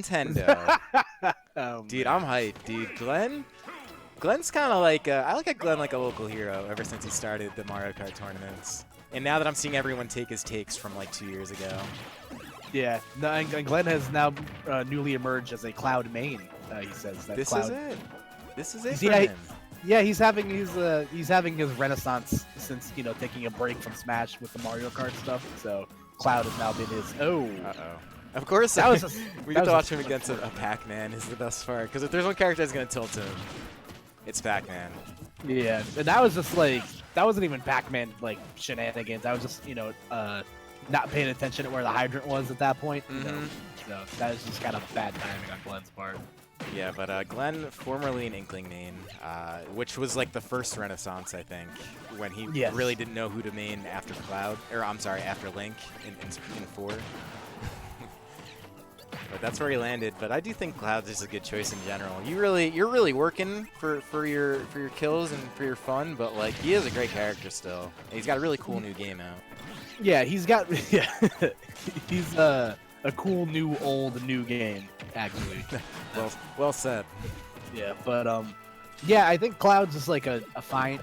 Glentendo. Oh, Dude, man. I'm hyped, dude. Glenn's kind of like, I look at Glenn like a local hero ever since he started the Mario Kart tournaments. And now that I'm seeing everyone take his takes from like 2 years ago. Yeah, no, and Glenn has now newly emerged as a Cloud main. He says that This Cloud. is it. This is it Yeah, for him. yeah, he's having his renaissance since taking a break from Smash with the Mario Kart stuff. So Cloud has now been his. Oh, Uh-oh. Of course, that was we get to watch him against a Pacman is the best part. Because if there's one character that's going to tilt him, it's Pacman. yeah, and that was just like that wasn't even Pac-Man like shenanigans. I was just not paying attention to where the hydrant was at that point. So that was just kind of bad timing on Glenn's part. Yeah, but Glenn, formerly an Inkling main, which was like the first renaissance, I think, when he really didn't know who to main after Cloud, or I'm sorry, after Link in 4. But that's where he landed. But I do think Cloud's is a good choice in general. You're really working for your kills and for your fun, but like he is a great character still. And he's got a really cool new game out. Yeah, he's a cool new game actually. well said. Yeah, but yeah, I think Cloud's just like a fine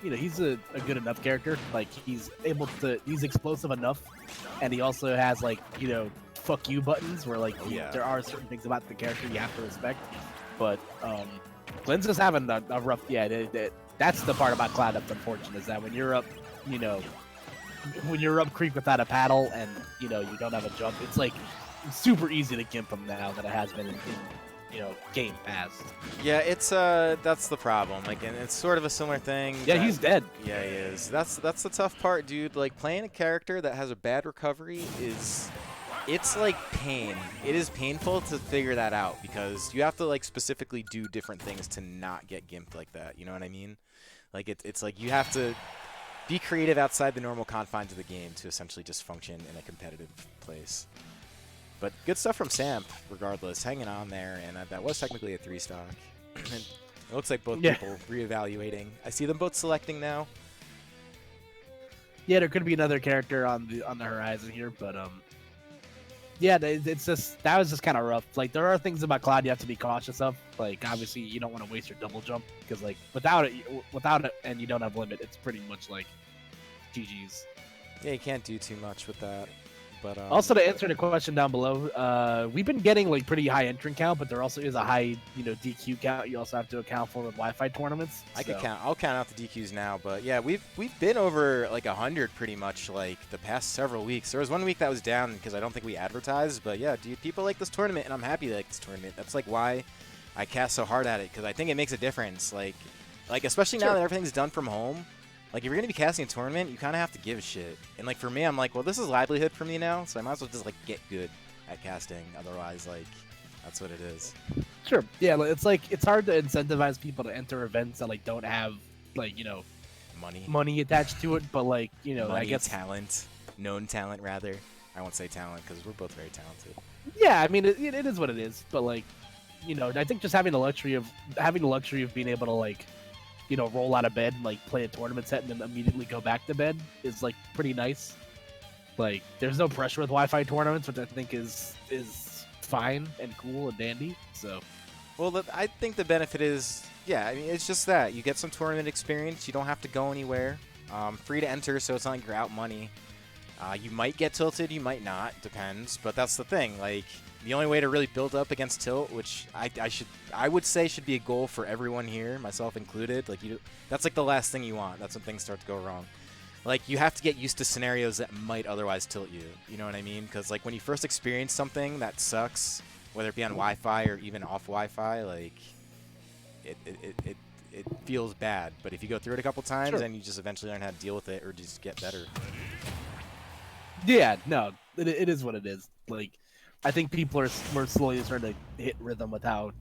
he's a good enough character. Like he's explosive enough, and he also has like fuck you buttons where like there are certain things about the character you have to respect. But Glenn's just having a rough. Yeah, that's the part about Cloud that's unfortunate, is that when you're up, when you're up creek without a paddle and you don't have a jump, it's like super easy to gimp him now than it has been in game past. Yeah, it's that's the problem. Like, and it's sort of a similar thing. Yeah, he's dead. Yeah, he is. That's the tough part, dude. Like playing a character that has a bad recovery it's like pain. It is painful to figure that out because you have to like specifically do different things to not get gimped like that. You know what I mean? Like it's like you have to be creative outside the normal confines of the game to essentially just function in a competitive place. But good stuff from Samp, regardless, hanging on there, and that was technically a 3-stock. It looks like both people reevaluating. I see them both selecting now. Yeah, there could be another character on the horizon here, but yeah, it's just that was just kind of rough. Like there are things about Cloud you have to be cautious of. Like obviously you don't want to waste your double jump because like without it and you don't have limit, it's pretty much like GG's. Yeah, you can't do too much with that. But also to answer the question down below, we've been getting like pretty high entrant count, but there also is a high DQ count. You also have to account for with Wi-Fi tournaments. I'll count out the DQs now, but yeah, we've been over like 100 pretty much like the past several weeks. There was one week that was down because I don't think we advertised, but yeah, dude, people like this tournament, and I'm happy they like this tournament. That's like why I cast so hard at it, because I think it makes a difference. Like especially now that everything's done from home. Like, if you're going to be casting a tournament, you kind of have to give a shit. And, like, for me, I'm like, well, this is livelihood for me now, so I might as well just, like, get good at casting. Otherwise, like, that's what it is. Sure. Yeah, it's like, it's hard to incentivize people to enter events that, like, don't have, like, money attached to it, but, like, money, I guess... talent. Known talent, rather. I won't say talent, because we're both very talented. Yeah, I mean, it is what it is, but, like, I think just having the luxury of being able to, like, roll out of bed and like play a tournament set and then immediately go back to bed is like pretty nice. Like there's no pressure with Wi-Fi tournaments, which I think is fine and cool and dandy. So, well, I think the benefit is, yeah, I mean, it's just that you get some tournament experience. You don't have to go anywhere. Free to enter, so it's not like you're out money. You might get tilted, you might not, depends. But that's the thing. Like the only way to really build up against tilt, which I would say should be a goal for everyone here, myself included. Like that's like the last thing you want. That's when things start to go wrong. Like you have to get used to scenarios that might otherwise tilt you. You know what I mean? Because like when you first experience something that sucks, whether it be on Wi-Fi or even off Wi-Fi, like it feels bad. But if you go through it a couple times, then you just eventually learn how to deal with it or just get better. Yeah, no, it is what it is. Like. I think people we're slowly starting to hit rhythm with how,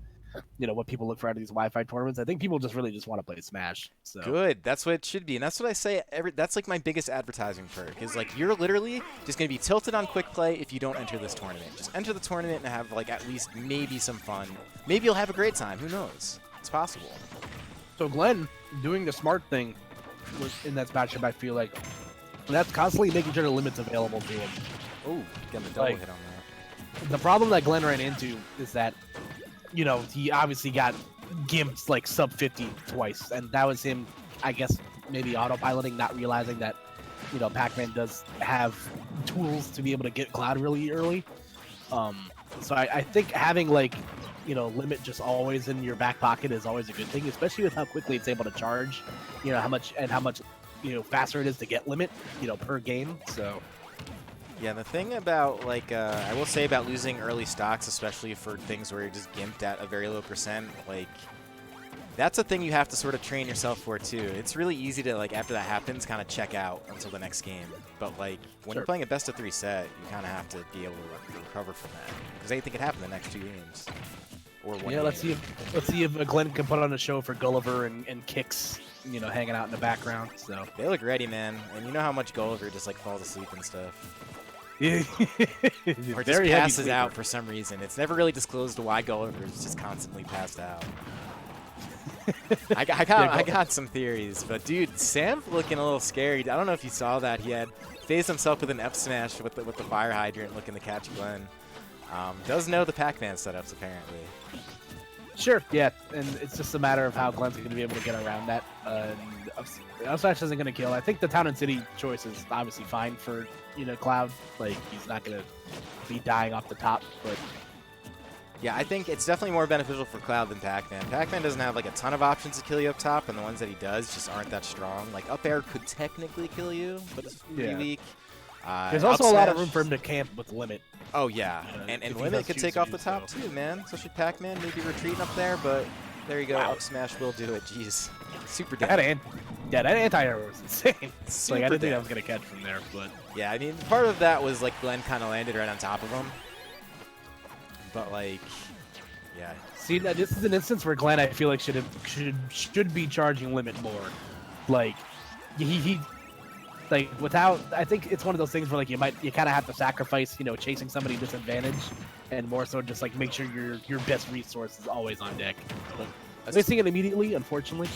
what people look for out of these Wi-Fi tournaments. I think people just want to play Smash. So. Good. That's what it should be. And that's what I say. That's like my biggest advertising perk is like you're literally just going to be tilted on quick play if you don't enter this tournament. Just enter the tournament and have like at least maybe some fun. Maybe you'll have a great time. Who knows? It's possible. So Glenn doing the smart thing was in that matchup, I feel like. And that's constantly making sure the limit's available to him. Oh, getting a double hit on that. the problem that Glenn ran into is that, you know, he obviously got gimped like sub 50 twice, and that was him, I guess, maybe autopiloting, not realizing that, you know, Pacman does have tools to be able to get Cloud really early. So I think having, like, you know, limit just always in your back pocket is always a good thing, especially with how quickly it's able to charge, you know, how much, you know, faster it is to get limit, you know, per game. So yeah, the thing about, like, I will say about losing early stocks, especially for things where you're just gimped at a very low percent, like, that's a thing you have to sort of train yourself for, too. It's really easy to, like, after that happens, kind of check out until the next game. But, like, when you're playing a best-of-3 set, you kind of have to be able to recover from that. Because anything could happen the next 2 games. Or one game. let's see if Glenn can put on a show for Gulliver and Kicks, you know, hanging out in the background. So they look ready, man. And you know how much Gulliver just, like, falls asleep and stuff. Yeah. Or just passes out for some reason. It's never really disclosed why Gulliver is just constantly passed out. I got some theories, but dude, Samp looking a little scary. I don't know if you saw that. He had phased himself with an F smash with the fire hydrant, looking to catch Glenn. Does know the Pacman setups apparently. Sure, yeah, and it's just a matter of how Glenn's going to be able to get around that. Up smash isn't going to kill. I think the Town and City choice is obviously fine for, you know, Cloud. Like, he's not going to be dying off the top, but yeah, I think it's definitely more beneficial for Cloud than Pacman. Pacman doesn't have, like, a ton of options to kill you up top, and the ones that he does just aren't that strong. Like, up air could technically kill you, but it's really weak. There's also a lot of room for him to camp with Limit. Oh, yeah. And Limit could take off the top, too, man. Especially Pacman, maybe retreating up there, but there you go. Wow. Up smash will do it. Jeez. Super dead. That anti-air was insane. Like, I didn't think I was going to catch from there, but yeah, I mean, part of that was, like, Glenn kind of landed right on top of him. But, like, yeah. See, this is an instance where Glenn, I feel like, should be charging Limit more. Like, he like, without, I think it's one of those things where, like, you kind of have to sacrifice, you know, chasing somebody disadvantage, and more so just, like, make sure your best resource is always on deck. But missing it immediately, unfortunately.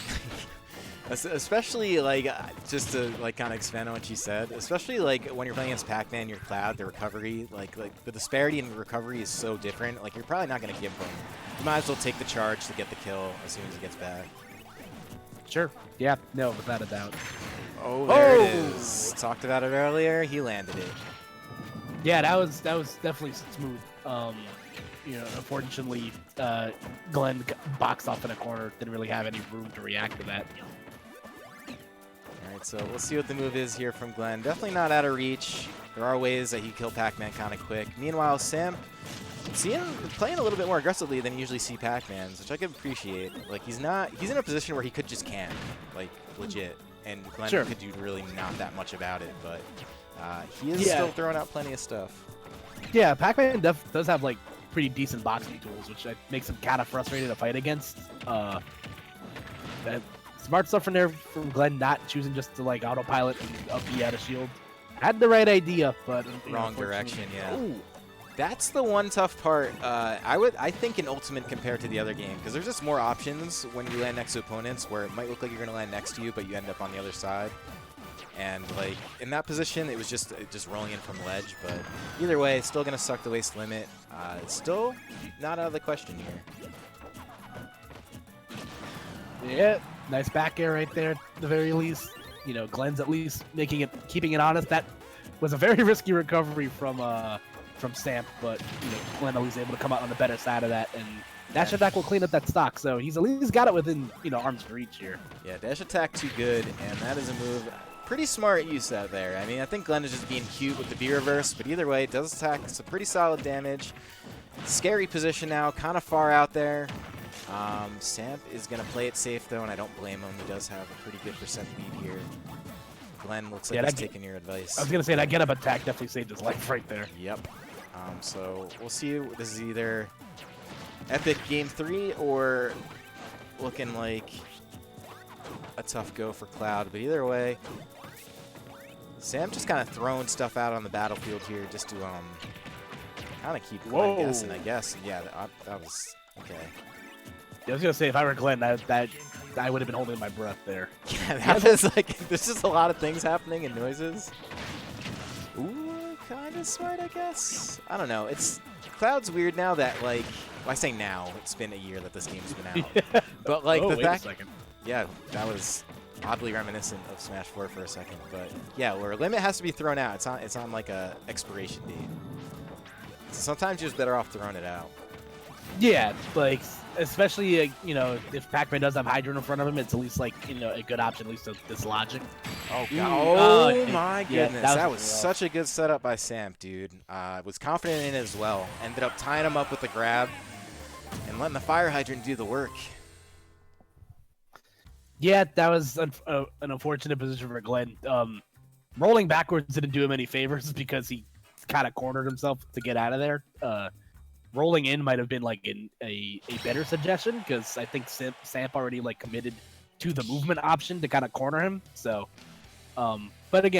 Especially, like, just to, like, kind of expand on what you said, especially, like, when you're playing against Pacman, your Cloud, the recovery, like the disparity in recovery is so different. Like, you're probably not going to give him. You might as well take the charge to get the kill as soon as he gets back. Sure. Yeah. No, without a doubt. Oh, there it is. Talked about it earlier. He landed it. Yeah, that was definitely smooth. You know, unfortunately, Glenn boxed off in a corner. Didn't really have any room to react to that. Alright, so we'll see what the move is here from Glenn. Definitely not out of reach. There are ways that he killed Pacman kind of quick. Meanwhile, Samp, see him playing a little bit more aggressively than you usually see Pacman's, which I can appreciate. Like, he's in a position where he could just camp, like, legit. And Glenn could do really not that much about it, but he is still throwing out plenty of stuff. Yeah, Pacman does have, like, pretty decent boxing tools, which makes him kind of frustrated to fight against. Smart stuff from there from Glenn, not choosing just to, like, autopilot and up B out of shield. Had the right idea, but wrong direction. Yeah. Ooh. That's the one tough part. I think in Ultimate compared to the other game, because there's just more options when you land next to opponents where it might look like you're going to land next to you, but you end up on the other side. And, like, in that position, it was just rolling in from ledge. But either way, it's still going to suck the waste limit. It's still not out of the question here. Yeah, nice back air right there at the very least. You know, Glenn's at least keeping it honest. That was a very risky recovery from Samp, but, you know, Glenn at least able to come out on the better side of that, and dash attack will clean up that stock, so he's at least got it within, you know, arm's reach here. Yeah, dash attack too good, and that is a move. Pretty smart use out there. I mean, I think Glenn is just being cute with the B reverse, but either way, it does attack some pretty solid damage. Scary position now, kind of far out there. Samp is going to play it safe, though, and I don't blame him. He does have a pretty good percent lead here. Glenn looks like he's taking your advice. I was going to say, that get-up attack definitely saved his life right there. Yep. So we'll see. This is either epic game 3 or looking like a tough go for Cloud. But either way, Sam just kind of throwing stuff out on the battlefield here just to kind of keep Glenn guessing, I guess. Yeah, that was okay. Yeah, I was gonna say, if I were Glenn, that I would have been holding my breath there. Yeah, that was like, there's just a lot of things happening and noises. Ooh, kind as smart, I guess. I don't know. It's Cloud's weird now that like well, I say now. It's been a year that this game's been out, but like the wait fact, a second. yeah, that was oddly reminiscent of Smash 4 for a second. But yeah, where a limit has to be thrown out, it's on like a expiration date. So sometimes you're just better off throwing it out. Yeah, like especially you know if Pacman does have Hydra in front of him, it's at least like you know a good option at least to dislodge it. Oh Ooh, god! Oh my yeah, goodness, that was really such a good setup by Samp, dude. Was confident in it as well. Ended up tying him up with the grab and letting the fire hydrant do the work. Yeah, that was an unfortunate position for Glenn. Rolling backwards didn't do him any favors because he kind of cornered himself to get out of there. Rolling in might have been like a better suggestion because I think Samp already like committed to the movement option to kind of corner him. So, but again.